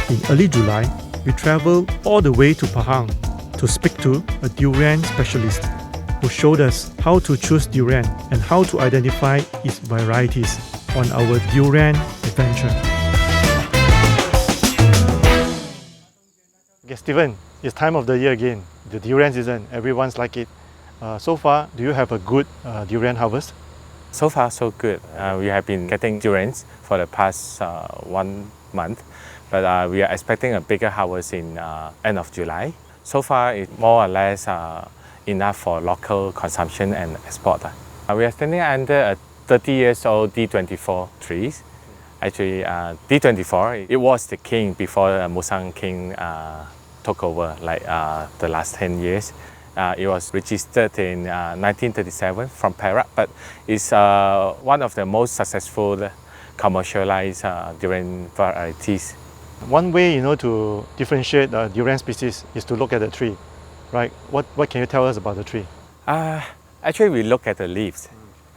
In early July, we traveled all the way to Pahang to speak to a durian specialist who showed us how to choose durian and how to identify its varieties on our durian adventure. Okay, Stephen, it's time of the year again. The durian season, everyone's like it. So far, do you have a good durian harvest? So far, so good. We have been getting durians for the past 1 month, but we are expecting a bigger harvest in end of July. So far, it's more or less enough for local consumption and export. We are standing under a 30 years old D24 trees. Actually, D24, it was the king before Musang King took over, like the last 10 years. It was registered in 1937 from Perak, but it's one of the most successful commercialized durian varieties. One way, to differentiate durian species is to look at the tree, right? What can you tell us about the tree? Actually, we look at the leaves.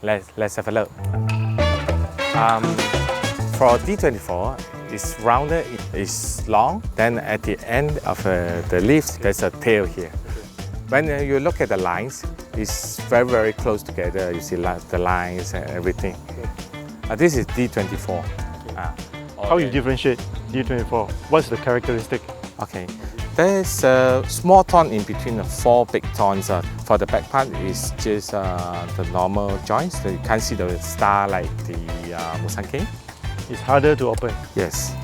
Let's have a look. For D24, it's rounded, it's long. Then at the end of the leaves, there's a tail here. When you look at the lines, it's very, very close together. You see the lines and everything. This is D24. How you differentiate D24? What's the characteristic? Okay, there's a small thorn in between the 4 big thorns. For the back part, it's just the normal joints. You can't see the star like the Musang King. It's harder to open. Yes.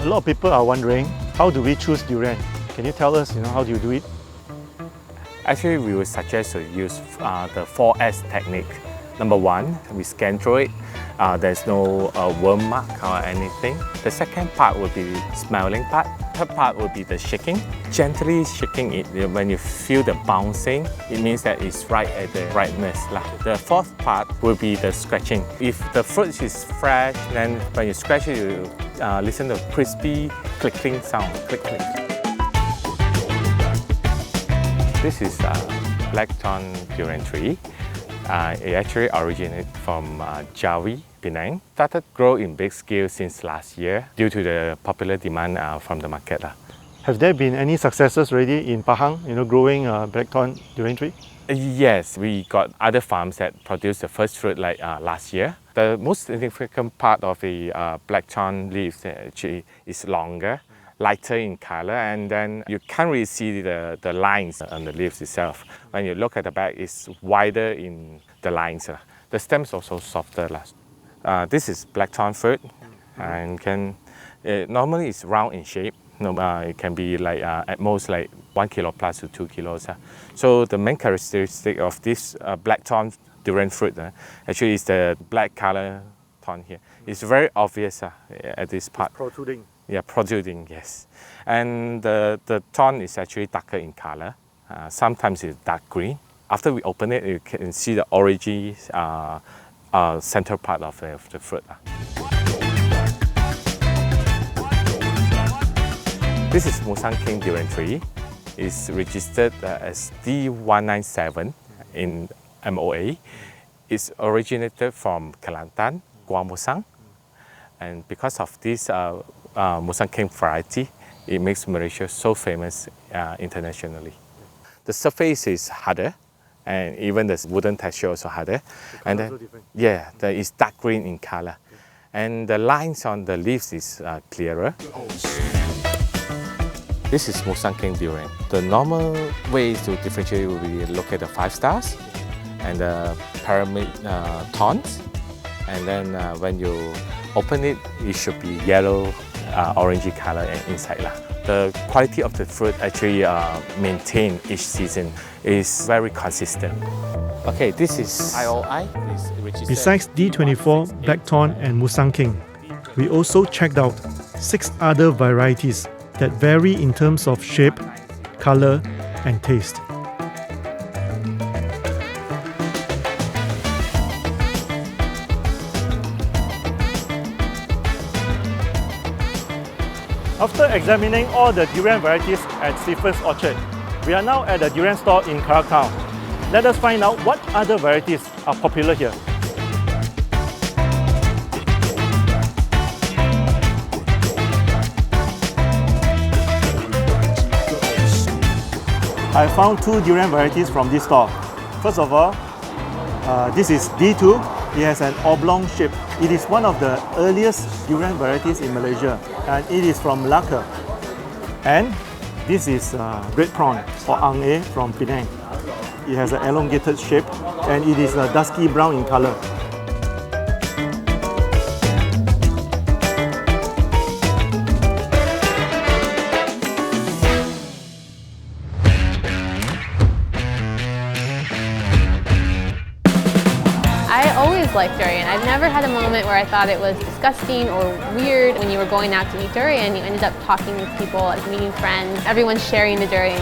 A lot of people are wondering, how do we choose durian? Can you tell us, how do you do it? Actually, we would suggest to use the 4S technique. Number 1, we scan through it. There's no worm mark or anything. The second part would be the smelling part. Third part would be the shaking. Gently shaking it, when you feel the bouncing, it means that it's right at the ripeness. The fourth part will be the scratching. If the fruit is fresh, then when you scratch it, you listen to crispy clicking sound. Click, click. This is Black Thorn durian tree. It actually originated from Jawi, Penang. Started grow in big scale since last year due to the popular demand from the market. Have there been any successes already in Pahang, growing Black Thorn durian tree? Yes, we got other farms that produced the first fruit like last year. The most significant part of the Black Thorn leaves actually is longer, lighter in color, and then you can't really see the lines on the leaves itself. When you look at the back, it's wider in the lines. The stem's also softer. This is Black Thorn fruit, and normally it's round in shape. It can be like at most like 1 kilo plus to 2 kilos. So the main characteristic of this Black Thorn durian fruit actually is the black color thorn here. It's very obvious at this part. It's protruding. Yeah, protruding, yes. And the thorn is actually darker in color. Sometimes it's dark green. After we open it, you can see the orangey central part of the fruit. This is Musang King durian tree. It's registered as D197 in MOA. It's originated from Kelantan, Gua Musang. And because of this Musang King variety, it makes Malaysia so famous internationally. The surface is harder, and even the wooden texture also harder. And then, yeah, it's dark green in color. And the lines on the leaves is clearer. This is Musang King durian. The normal way to differentiate would be look at the 5 stars and the pyramid thorns. And then when you open it, it should be yellow, orangey color inside. The quality of the fruit actually maintained each season. Is very consistent. Okay, this is IOI. Besides D24, Black Thorn and Musang King, we also checked out 6 other varieties that vary in terms of shape, color, and taste. After examining all the durian varieties at Stephen's Orchard, we are now at the durian store in Karakau. Let us find out what other varieties are popular here. I found two durian varieties from this store. First of all, this is D2. It has an oblong shape. It is one of the earliest durian varieties in Malaysia, and it is from Malacca. And this is red prawn or ang from Penang. It has an elongated shape and it is dusky brown in color. I always liked durian. I've never had a moment where I thought it was disgusting or weird. When you were going out to eat durian, you ended up talking with people, like meeting friends, everyone sharing the durian.